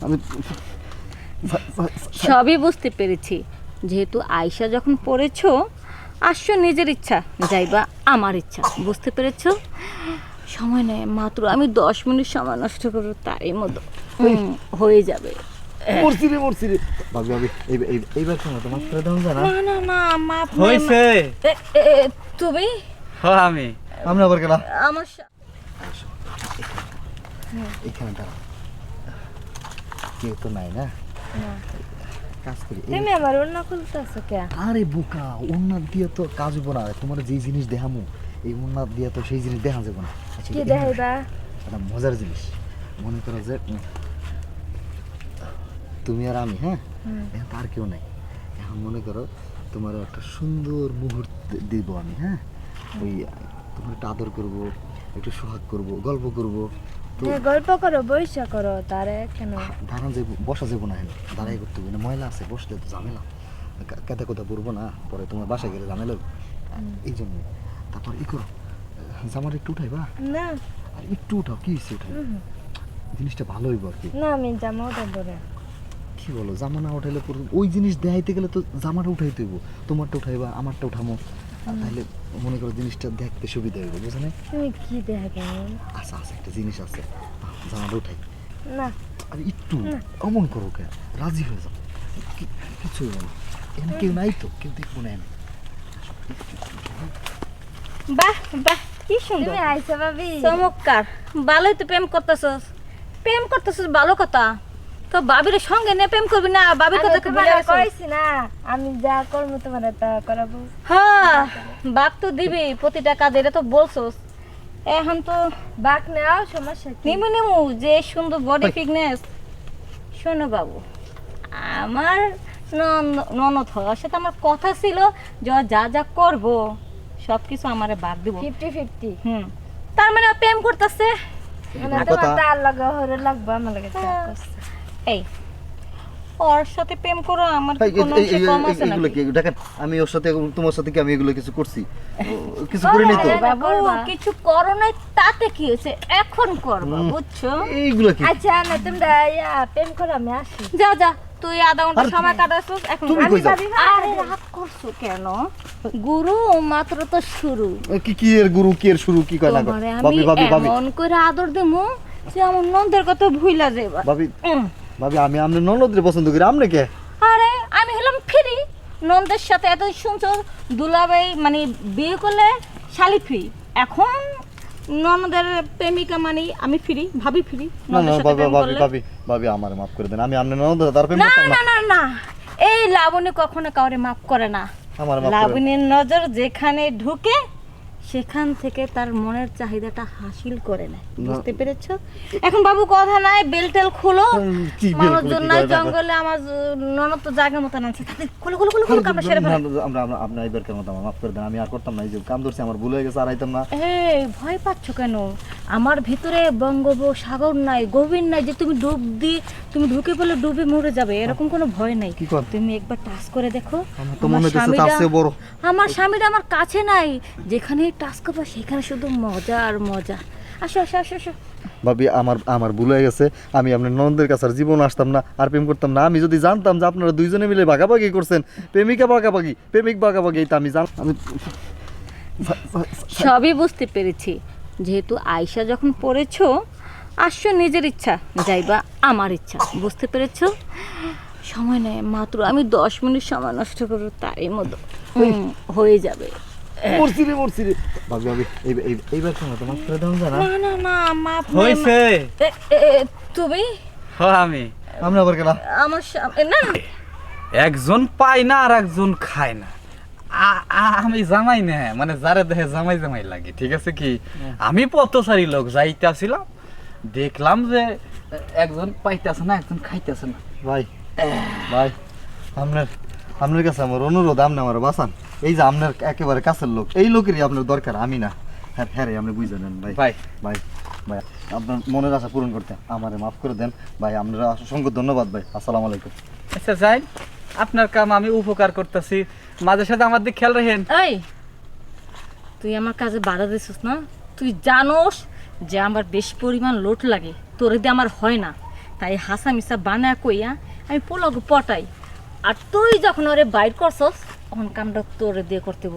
আমি সবই বুঝতে পেরেছি। যেহেতু আয়শা যখন পড়েছো, আসছো নিজের ইচ্ছা, যাইবা আমার ইচ্ছা, বুঝতে পেরেছো? সময় নেই মাত্র, আমি 10 মিনিট সময় নষ্ট করবো, তারই মতো হয়ে যাবে। মরছি রে ভাবি ভাবি এইবার কেন তো মাফ করে দাও না না না না, মাপ নাই, হইছে। তুমি আমি আমরা আবার গেলাম আমার এখানে দাঁড়া, কেউ তো নাই না, কাজ করি তুমি আমার অন্য খুলতেছো কে? আরে বোকা, উন্নাত দিয়ে তো কাজ হবো না, তোমার যে জিনিস দেখামু এই উন্নাত দিয়ে তো সেই জিনিস দেখা যাবো না। আচ্ছা, কি এখানে দেখাইবা? একটা মজার জিনিস, মনে করো যে তুমি আর আমি, হ্যাঁ এখন তো আর কেউ নাই, এখন মনে করো তোমার একটা সুন্দর মুহূর্ত দিব আমি, হ্যাঁ ওই তোমার একটা আদর করবো, একটু সোহাগ করবো, গল্প করবো। তো গল্প করো, বৈশা করো, তারে কেন? দাঁড়ান যাবো, বসা যাবো না, এখন দাঁড়াই করতে হবে না, ময়লা আছে, বসলে তো ঝামেলা, কেতে কথা বলবো না, পরে তোমার বাসায় গেলে ঝামেলা হবে। এই জন্য তারপর ই করো, জামাটা একটু উঠাইবা, না আর একটু উঠাও, কি হয়েছে উঠাই, জিনিসটা ভালো হইব আর কি। না, আমি জামা উঠাবো না। কি বলো, জামা না উঠাইলে পরে ওই জিনিস দেখাইতে গেলে তো জামাটা উঠাইতে হইব, তোমারটা উঠাইবা, আমারটা উঠামো, তাহলে মনে করো জিনিসটা দেখতে সুবিধা হইব, বুঝো না? তুমি কি দেখাবে? আচ্ছা আচ্ছা, একটা জিনিস আছে, জামাটা উঠাই, না আরে একটু অমন করো কে, রাজি হয়ে যাও, কিছু হইব না, এখানে কেউ নাই তো, কেউ দেখবো না এখানে। বাহ বাহ, কি সুন্দর, তুমি আইসা ভাবি? চমৎকার, ভালোই তো প্রেম করতেছস, প্রেম করতেছস ভালো কথা, তো বাবির সঙ্গে নিয়ে প্রেম করবি না? বাবির কথা কি ভুলে গেছিস? কইছি না আমি যা করবো তোমার তা করাবো। হ্যাঁ, বাপ তো দিবি প্রতিটা কাজে, এটা তো বলছস। এখন তো বাক নেও, সমস্যা কি? নিমু নিমু, যে সুন্দর বডি ফিটনেস। শোনো বাবু, আমার ননদ হওয়ার সাথে আমার কথা ছিল যে ও যা যা করবো সব কিছু আমারে বাদ দিব। 50-50 তার মানে ও প্রেম করতেছে। মানে এই তোমার কথা- তার লাগে হরে লাগবে, আমার লাগে চাপ করছে। এই, ওর সাথে প্রেম করো, আমার কি কোনো অংশে কম আছে এগুলো নাকি? কি দেখেন, আমি ওর সাথে তোমার সাথে কি আমি এগুলো কিছু করছি? কিছু করি নাই তো। আরে বাবু, করবা। কিছু করো নাই তাতে কি হয়েছে, এখন করবা, বুঝছো? এইগুলো কি? আচ্ছা না তোমরা প্রেম করো, আমি আসি। যা যা, তুই আধা ঘন্টা আরে সময় কাটাছিস, এখন তুমি আমি কই যাও? যাবি না। আরে রাগ করছো কেন? গুরু মাত্র তো শুরু। কি এর গুরু, কি এর শুরু, কি কয় না কয়? তোমারে আমি ভাবি ভাবি ভাবি এমন করে আদর দেবো যে আমার নন্দের কথা ভুইলা যাইবা। ভাবি ভাবি, আমি আপনার ননদরে পছন্দ করি, আপনি কে? আরে আমি হলাম ফ্রি, নন্দের সাথে এত শুনছো দুলাভাই মানে বিয়ে করলে শালি ফ্রি, এখন ননদের প্রেমিকা মানে আমি ফ্রি, ভাবি ফ্রি। না না ভাবি ভাবি ভাবি ভাবি, আমার মাফ করে দেন, আমি আপনার ননদ তার প্রেম না করতাম না না, না না, এই লাবণী কখনো কাউরে মাফ করে না। আমার মাফ করে দেন। লাবণীর নজর যেখানে ঢুকে সেখান থেকে তার মনের চাহিদাটা হাসিল করে নেয়, বুঝতে পেরেছো? এখন বাবু কথা নাই, বেলটেল খুলো, কি বেল খুলে, মানুষজন কি নাই করে না? জঙ্গলে, আমার ননদ তো জায়গার মতো আছে, তাদের খুলো খুলো খুলো খুলো কামড়া সেরে ফেলে। আমরা আমরা আপনার এবার কেন মাফ করে দেন, আমি আর করতাম না, এই যে কাম ধরছি, আমার ভুল হয়ে গেছে, আর আইতাম না। এই ভয় পাচ্ছ কেন? আমার ভিতরে বঙ্গোপসাগর নাই, গভীর নাই যে তুমি তুমি ঢুকে পড়লে ডুবে মরে যাবে, এরকম কোনো ভয় নাই। কি কর? তুমি একবার টাচ করে দেখো, আমার তো মনে হচ্ছে তার চেয়ে বড়। আমার স্বামীটা আমার কাছে নাই, যেখানে টাচ করবো সেখানে শুধু মজা আর মজা। আসো আসো আসো আসো। ভাবি আমার ভুল হয়ে গেছে, আমি আপনার ননদের কাছে আর জীবন আসতাম না, আর প্রেম করতাম না। আমি যদি জানতাম যে আপনারা দুইজনে মিলে ভাগাভাগি করছেন, প্রেমিক ভাগাভাগি, তা আমি সবই বুঝতে পেরেছি। যেহেতু আয়শা যখন পড়েছো, আসছো নিজের ইচ্ছা, যাইবা আমার ইচ্ছা, বুঝতে পেরেছো? সময় নেই মাত্র, আমি 10 মিনিট সময় নষ্ট করবো, তারই মতো হয়ে যাবে। মরছি রে ভাবি ভাবি, এইবার কেন তো মাফ করে দাও না? না না না, মাপ নাই, হইছে। তুমি আমি আমরা আবার গেলাম আমার না না, একজন পায় না আর একজন খায় না। আমি জামাই না, মানে যারে দেখে জামাই জামাই লাগে, ঠিক আছে কি? আমি পথচারী লোক যাইতেছিলাম, দেখলাম যে একজন পাইতেছে না, একজন খাইতেছে না। ভাই ভাই, আপনার কাছে আমার অনুরোধ, আপনি আমার বাঁচান। এই যে আপনার একেবারে কাছের লোক, এই লোকেরই আপনার দরকার, আমি না। হ্যাঁ হ্যাঁ রে, আপনি বুঝে নেন ভাই ভাই ভাই ভাই, আপনার মনের আশা পূরণ করতে আমারে মাফ করে দেন ভাই, আপনারা অসংখ্য ধন্যবাদ ভাই। আসসালামু আলাইকুম। আচ্ছা যাই, আপনার কাম আমি উপকার করতেছি, মাঝে সাথে আমার দিকে খেয়াল রাখেন। এই তুই আমার কাজে বাধা দিছিস না? তুই জানোস যে আমার বেশি পরিমাণ লোড লাগে, তোর দিয়ে আমার হয় না, তাই হাসা মিসা বানা কইয়া আমি পোলাকে পটাই। আর তুই যখন ওরে বাইর করছস তখন কামটা তোরে দিয়ে করতে হইব।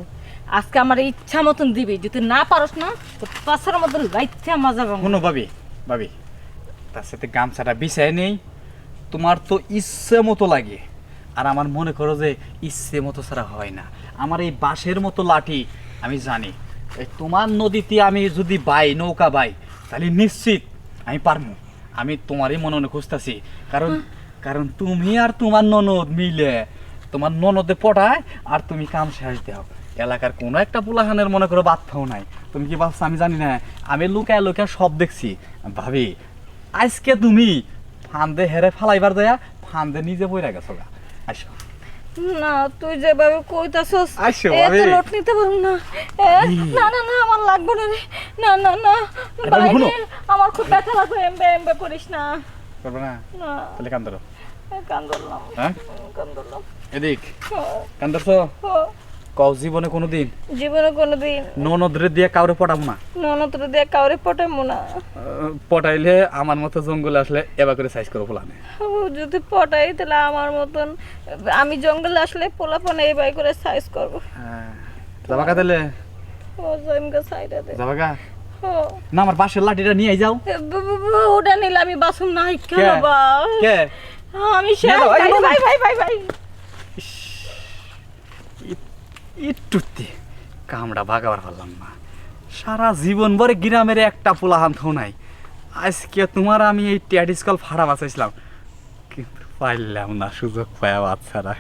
আজকে আমার ইচ্ছা মতন দিবি, যদি না পারস না তো পাশার মতন লাইতে মজা পাবো। শোনো ভাবি, ভাবি তার সাথে গামছাটা বিছাই নেই, তোমার তো ইচ্ছে মতো লাগে, আর আমার মনে করো যে ইচ্ছে মতো ছাড়া হয় না। আমার এই বাঁশের মতো লাঠি আমি জানি, এই তোমার নদীতে আমি যদি নৌকা বাই তাহলে নিশ্চিত আমি পারবো। আমি তোমারই মনে খুঁজতেছি, কারণ কারণ তুমি আর তোমার ননদ মিলে তোমার ননদে পটায় আর তুমি কাম শেষ দাও। এলাকার কোনো একটা পোলাহানের মনে করো বাদ পাও নাই, তুমি কি ভাবছো আমি জানি না? আমি লুকায় লুকায় সব দেখছি। ভাবি আজকে তুমি ফান্দে হেরে ফালাইবার দেয়া ফান্দে নিজে বইরা গেছো গা। আসো না তুই যেভাবে কইতাছস আসো, এত ভাবি। লোট নিতে পারুম না। না না না আমার লাগবে না রে। না না না ভাবি, শুনো। বাইরে আমার খুব ব্যথা লাগবে। এমবে এমবে করিস না। করবে না? না তাহলে কান ধরো। কান ধরলাম, হ্যাঁ কান ধরলাম। এদিক কান ধরছো? কও জীবনে কোনোদিন জীবনে কোনোদিন ননদরে দিয়ে কাউরে পটাবো না। ননদ দিয়ে কাউরে পটাইমু না। পটাইলে আমার মতো জঙ্গলে আসলে এবার করে সাইজ করো ফেলানে। ও, যদি পটাই তাহলে আমার মতন আমি জঙ্গলে আসলে পোলাপনে এই বাই করে সাইজ করবো। যাবা কা তাহলে? ও জমকা সাইডে দে। যাবা কা? ও না আমার বাঁশের লাঠিটা নিয়ে যাও। ওটা নিলে আমি বাসুম না। কেন কে? বা কে? আমি শেষ। নিয়ে যাও, এই ভাই নাও, ভাই ভাই ভাই ভাই একটুতে কামড়া ভাগাবার পারলাম না। সারা জীবন ভরে গ্রামের একটা পোলাহান থাও নাই, আজকে তোমার আমি এই ট্যাডিস কল ফাড়া বাঁচাইছিলাম, কিন্তু পাইলাম না সুযোগ পায়া বাচ্চারা।